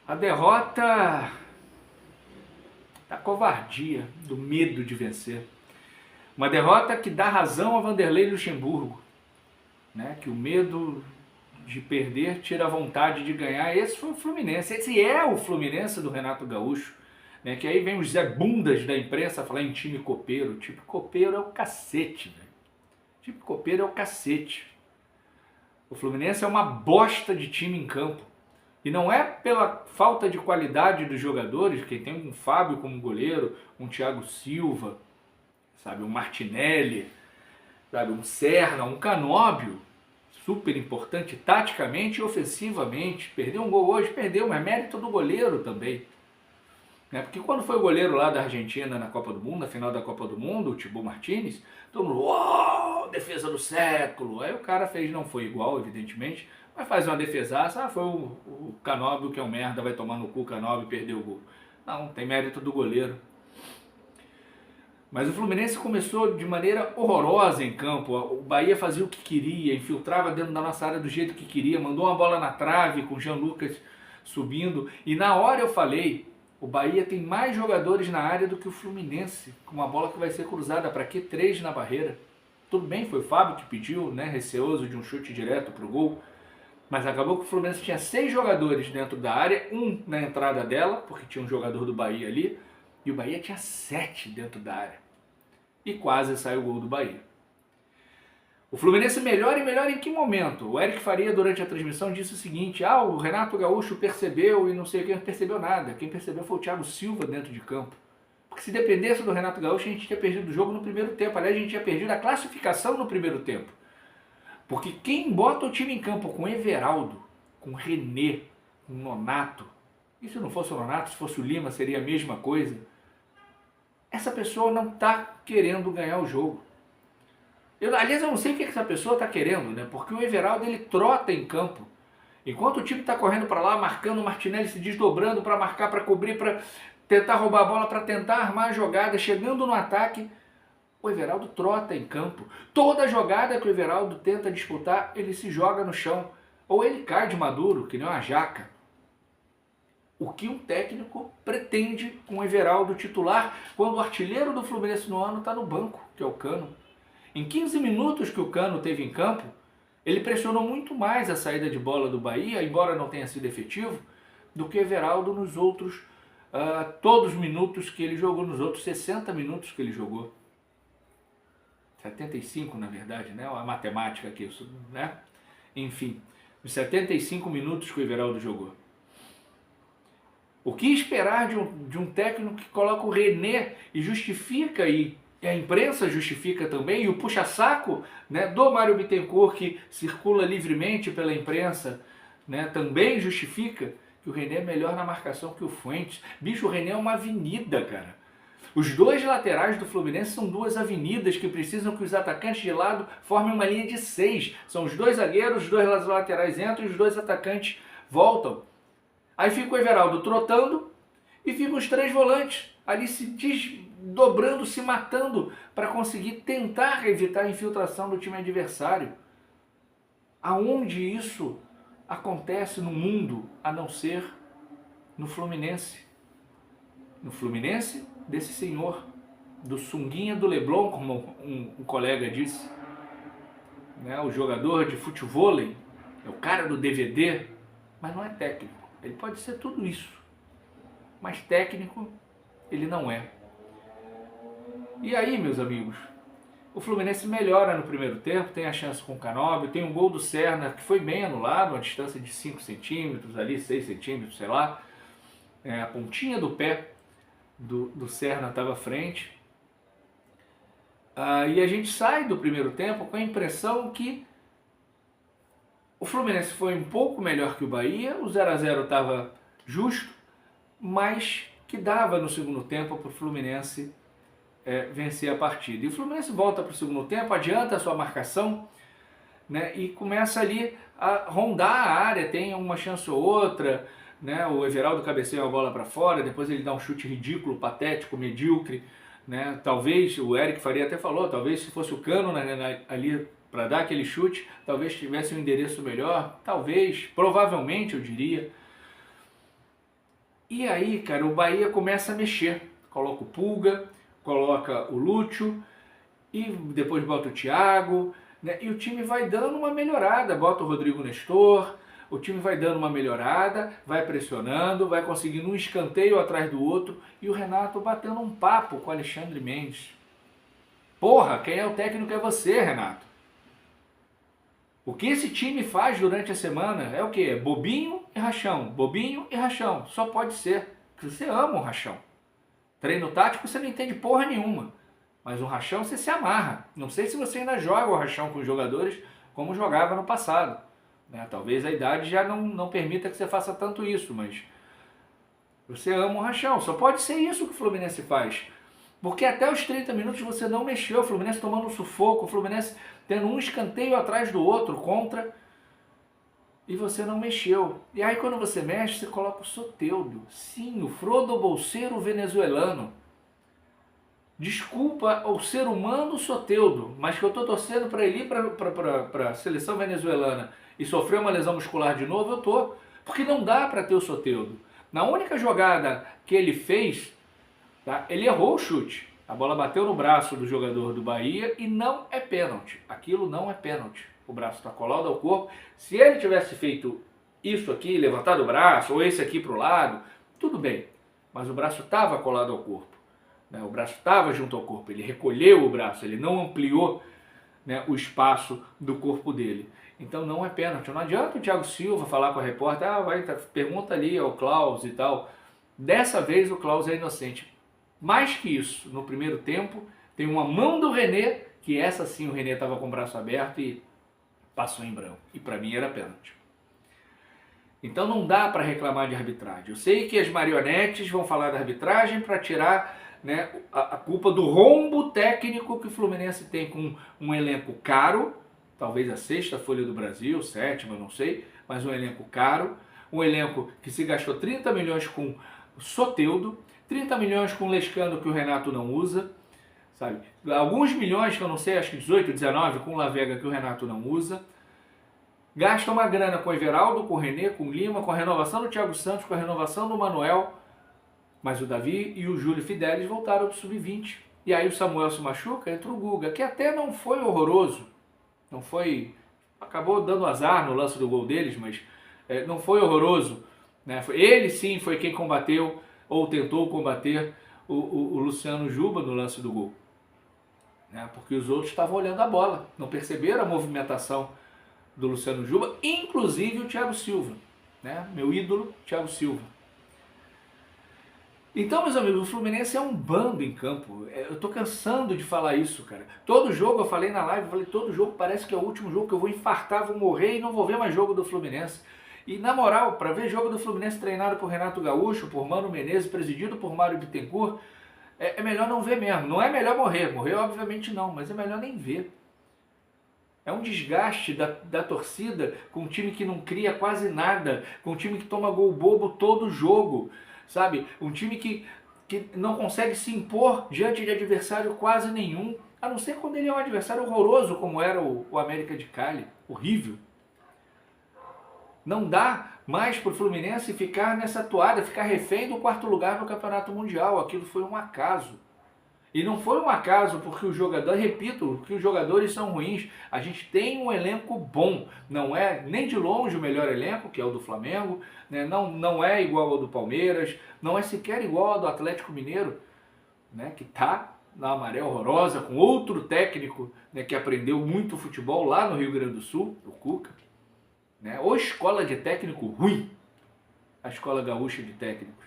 A derrota da covardia, do medo de vencer. Uma derrota que dá razão a Vanderlei Luxemburgo, né? Que o medo de perder tira a vontade de ganhar. Esse foi o Fluminense, esse é o Fluminense do Renato Gaúcho, né? Que aí vem os Zé Bundas da imprensa falar em time copeiro. Time copeiro é o cacete, velho. Time copeiro é o cacete. O Fluminense é uma bosta de time em campo. E não é pela falta de qualidade dos jogadores, que tem um Fábio como goleiro, um Thiago Silva, sabe, um Martinelli, sabe, um Serna, um Canóbio, super importante taticamente e ofensivamente. Perdeu um gol hoje, perdeu, mas é mérito do goleiro também. Né? Porque quando foi o goleiro lá da Argentina na Copa do Mundo, na final da Copa do Mundo, o Thibaut Martínez, todo mundo, uau, defesa do século. Aí o cara fez, não foi igual, evidentemente, mas faz uma defesaça, foi o Canóbio que é um merda, vai tomar no cu o Canóbio e perdeu o gol. Não, tem mérito do goleiro. Mas o Fluminense começou de maneira horrorosa em campo. O Bahia fazia o que queria, infiltrava dentro da nossa área do jeito que queria, mandou uma bola na trave com o Jean Lucas subindo. E na hora eu falei, o Bahia tem mais jogadores na área do que o Fluminense, com uma bola que vai ser cruzada. Para que 3 na barreira? Tudo bem, foi o Fábio que pediu, né, receoso de um chute direto pro gol. Mas acabou que o Fluminense tinha 6 jogadores dentro da área, um na entrada dela, porque tinha um jogador do Bahia ali, e o Bahia tinha 7 dentro da área. E quase saiu o gol do Bahia. O Fluminense melhora e melhora em que momento? O Eric Faria, durante a transmissão, disse o seguinte: o Renato Gaúcho percebeu e não sei quem percebeu nada. Quem percebeu foi o Thiago Silva dentro de campo. Porque se dependesse do Renato Gaúcho, a gente tinha perdido o jogo no primeiro tempo. Aliás, a gente tinha perdido a classificação no primeiro tempo. Porque quem bota o time em campo com Everaldo, com René, com Nonato, e se não fosse o Nonato, se fosse o Lima, seria a mesma coisa, essa pessoa não está querendo ganhar o jogo. Aliás, eu não sei o que essa pessoa está querendo, né? Porque o Everaldo, ele trota em campo. Enquanto o time está correndo para lá, marcando, o Martinelli se desdobrando para marcar, para cobrir, para tentar roubar a bola, para tentar armar a jogada, chegando no ataque, o Everaldo trota em campo. Toda jogada que o Everaldo tenta disputar, ele se joga no chão. Ou ele cai de maduro, que nem uma jaca. O que um técnico pretende com o Everaldo titular quando o artilheiro do Fluminense no ano está no banco, que é o Cano. Em 15 minutos que o Cano teve em campo, ele pressionou muito mais a saída de bola do Bahia, embora não tenha sido efetivo, do que o Everaldo nos outros, todos os minutos que ele jogou, nos outros 60 minutos que ele jogou. 75, na verdade, né? A matemática aqui, né? Enfim, os 75 minutos que o Everaldo jogou. O que esperar de um técnico que coloca o René e justifica, e a imprensa justifica também, e o puxa-saco, né, do Mário Bittencourt, que circula livremente pela imprensa, né, também justifica que o René é melhor na marcação que o Fuentes. Bicho, o René é uma avenida, cara. Os dois laterais do Fluminense são 2 avenidas que precisam que os atacantes de lado formem uma linha de 6. São os 2 zagueiros, os 2 laterais entram e os 2 atacantes voltam. Aí fica o Everaldo trotando e ficam os 3 volantes ali se desdobrando, se matando para conseguir tentar evitar a infiltração do time adversário. Aonde isso acontece no mundo a não ser no Fluminense? No Fluminense desse senhor, do sunguinha do Leblon, como um colega disse, né? O jogador de futevôlei, é o cara do DVD, mas não é técnico. Ele pode ser tudo isso, mas técnico ele não é. E aí, meus amigos, o Fluminense melhora no primeiro tempo, tem a chance com o Canóbio, tem um gol do Serna que foi bem anulado, uma distância de 5 centímetros, ali 6 centímetros, sei lá. A pontinha do pé do Serna estava à frente. E a gente sai do primeiro tempo com a impressão que o Fluminense foi um pouco melhor que o Bahia, o 0-0 estava justo, mas que dava no segundo tempo para o Fluminense vencer a partida. E o Fluminense volta para o segundo tempo, adianta a sua marcação, né, e começa ali a rondar a área, tem uma chance ou outra, né, o Everaldo cabeceia a bola para fora, depois ele dá um chute ridículo, patético, medíocre, né, talvez, o Eric Faria até falou, talvez se fosse o Cano ali para dar aquele chute, talvez tivesse um endereço melhor, talvez, provavelmente eu diria. E aí, cara, o Bahia começa a mexer. Coloca o Pulga, coloca o Lúcio e depois bota o Thiago, né? E o time vai dando uma melhorada, bota o Rodrigo Nestor, o time vai dando uma melhorada, vai pressionando, vai conseguindo um escanteio atrás do outro e o Renato batendo um papo com o Alexandre Mendes. Porra, quem é o técnico é você, Renato. O que esse time faz durante a semana é o quê? Bobinho e rachão, bobinho e rachão. Só pode ser. Porque você ama o rachão. Treino tático você não entende porra nenhuma. Mas o rachão você se amarra. Não sei se você ainda joga o rachão com os jogadores como jogava no passado. Né? Talvez a idade já não permita que você faça tanto isso, mas você ama o rachão. Só pode ser isso que o Fluminense faz. Porque até os 30 minutos você não mexeu. O Fluminense tomando um sufoco, o Fluminense tendo um escanteio atrás do outro contra, e você não mexeu. E aí quando você mexe, você coloca o Soteldo. Sim, o Frodo Bolseiro venezuelano. Desculpa o ser humano Soteldo, mas que eu estou torcendo para ele ir para a seleção venezuelana e sofrer uma lesão muscular de novo, eu tô. Porque não dá para ter o Soteldo. Na única jogada que ele fez, tá, ele errou o chute. A bola bateu no braço do jogador do Bahia e não é pênalti. Aquilo não é pênalti. O braço está colado ao corpo. Se ele tivesse feito isso aqui, levantado o braço, ou esse aqui para o lado, tudo bem. Mas o braço estava colado ao corpo. Né? O braço estava junto ao corpo. Ele recolheu o braço, ele não ampliou, né, o espaço do corpo dele. Então não é pênalti. Não adianta o Thiago Silva falar com a repórter, pergunta ali ao Klaus e tal. Dessa vez o Klaus é inocente. Mais que isso, no primeiro tempo, tem uma mão do René, que essa sim o René estava com o braço aberto e passou em branco. E para mim era pênalti. Então não dá para reclamar de arbitragem. Eu sei que as marionetes vão falar da arbitragem para tirar, né, a culpa do rombo técnico que o Fluminense tem com um elenco caro, talvez a sexta folha do Brasil, sétima, não sei, mas um elenco caro, um elenco que se gastou 30 milhões com Soteldo, 30 milhões com Lescano que o Renato não usa, sabe? Alguns milhões que eu não sei, acho que 18, 19 com o Lavega que o Renato não usa. Gasta uma grana com o Everaldo, com o René, com o Lima, com a renovação do Thiago Santos, com a renovação do Manuel, mas o Davi e o Júlio Fidelis voltaram para o sub-20. E aí o Samuel se machuca, entra o Guga, que até não foi horroroso, não foi, acabou dando azar no lance do gol deles, mas não foi horroroso, né? Ele sim foi quem combateu ou tentou combater o Luciano Juba no lance do gol, né? Porque os outros estavam olhando a bola, não perceberam a movimentação do Luciano Juba, inclusive o Thiago Silva, né? Meu ídolo, Thiago Silva. Então, meus amigos, o Fluminense é um bando em campo. Eu tô cansando de falar isso, cara. Todo jogo, eu falei na live, todo jogo parece que é o último jogo que eu vou infartar, vou morrer e não vou ver mais jogo do Fluminense. E na moral, para ver jogo do Fluminense treinado por Renato Gaúcho, por Mano Menezes, presidido por Mário Bittencourt, é melhor não ver mesmo. Não é melhor morrer, morrer obviamente não, mas é melhor nem ver. É um desgaste da torcida com um time que não cria quase nada, com um time que toma gol bobo todo jogo, sabe? Um time que não consegue se impor diante de adversário quase nenhum, a não ser quando ele é um adversário horroroso, como era o América de Cali, horrível. Não dá mais para o Fluminense ficar nessa toada, ficar refém do quarto lugar no Campeonato Mundial. Aquilo foi um acaso. E não foi um acaso porque os jogadores, repito, que os jogadores são ruins. A gente tem um elenco bom. Não é nem de longe o melhor elenco, que é o do Flamengo, né? Não é igual ao do Palmeiras, não é sequer igual ao do Atlético Mineiro, né? Que está na maré horrorosa, com outro técnico, né? Que aprendeu muito futebol lá no Rio Grande do Sul, o Cuca. Né? Ou escola de técnico ruim, a escola gaúcha de técnicos.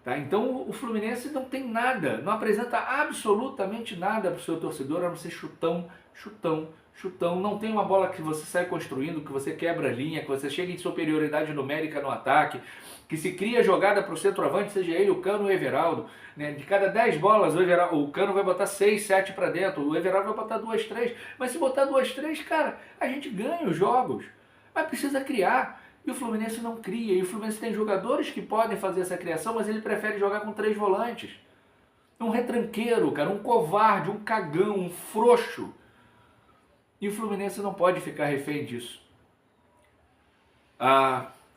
Tá? Então o Fluminense não tem nada, não apresenta absolutamente nada para o seu torcedor, a não ser chutão, chutão, chutão. Não tem uma bola que você sai construindo, que você quebra a linha, que você chega em superioridade numérica no ataque, que se cria jogada para o centroavante, seja ele, o Cano ou o Everaldo. Né? De cada 10 bolas, o Cano vai botar 6, 7 para dentro, o Everaldo vai botar 2, 3. Mas se botar 2, 3, cara, a gente ganha os jogos. Mas precisa criar. E o Fluminense não cria. E o Fluminense tem jogadores que podem fazer essa criação, mas ele prefere jogar com 3 volantes. Um retranqueiro, cara, um covarde, um cagão, um frouxo. E o Fluminense não pode ficar refém disso.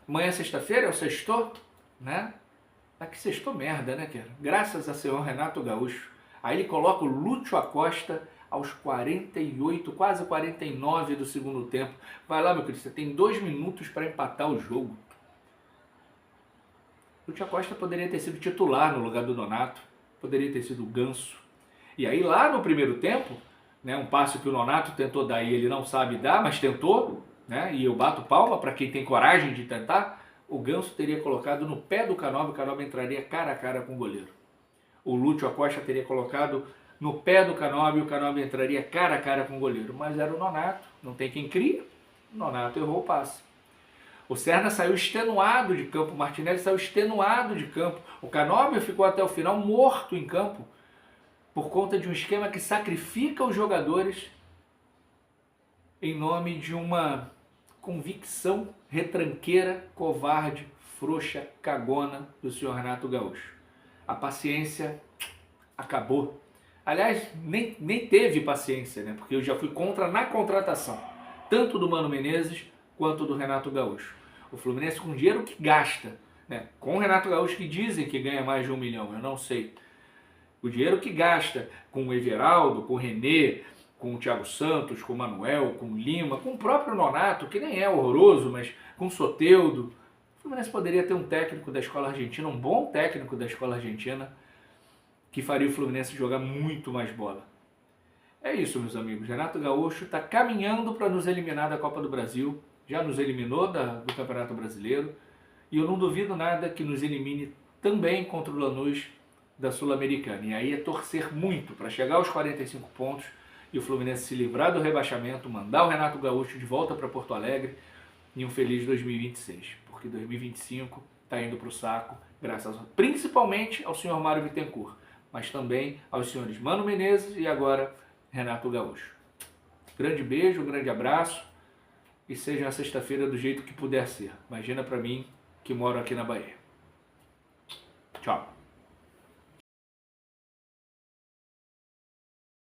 Amanhã é sexta-feira, é o sextou, né? Mas que sextou merda, né, cara? Graças a senhor Renato Gaúcho. Aí ele coloca o Lúcio Acosta aos 48, quase 49 do segundo tempo. Vai lá, meu querido, você tem 2 minutos para empatar o jogo. Lúcio Acosta poderia ter sido titular no lugar do Nonato, poderia ter sido o Ganso. E aí lá no primeiro tempo, né, um passe que o Nonato tentou dar e ele não sabe dar, mas tentou, né, e eu bato palma para quem tem coragem de tentar, o Ganso teria colocado no pé do Canóbio, o Canóbio entraria cara a cara com o goleiro. O Lúcio Acosta teria colocado no pé do Canóbio, o Canóbio entraria cara a cara com o goleiro. Mas era o Nonato, não tem quem cria, o Nonato errou o passe. O Serna saiu extenuado de campo, o Martinelli saiu extenuado de campo. O Canóbio ficou até o final morto em campo por conta de um esquema que sacrifica os jogadores em nome de uma convicção retranqueira, covarde, frouxa, cagona do senhor Renato Gaúcho. A paciência acabou. Aliás, nem teve paciência, né? Porque eu já fui contra na contratação, tanto do Mano Menezes quanto do Renato Gaúcho. O Fluminense com dinheiro que gasta, né? Com o Renato Gaúcho que dizem que ganha mais de 1 milhão, eu não sei. O dinheiro que gasta com o Everaldo, com o René, com o Thiago Santos, com o Manuel, com o Lima, com o próprio Nonato, que nem é horroroso, mas com o Soteldo. O Fluminense poderia ter um técnico da escola argentina, um bom técnico da escola argentina, que faria o Fluminense jogar muito mais bola. É isso, meus amigos. Renato Gaúcho está caminhando para nos eliminar da Copa do Brasil. Já nos eliminou do Campeonato Brasileiro. E eu não duvido nada que nos elimine também contra o Lanús da Sul-Americana. E aí é torcer muito para chegar aos 45 pontos e o Fluminense se livrar do rebaixamento, mandar o Renato Gaúcho de volta para Porto Alegre e um feliz 2026. Porque 2025 está indo para o saco, principalmente ao senhor Mário Bittencourt, mas também aos senhores Mano Menezes e agora Renato Gaúcho. Grande beijo, grande abraço e seja a sexta-feira do jeito que puder ser. Imagina para mim que moro aqui na Bahia. Tchau.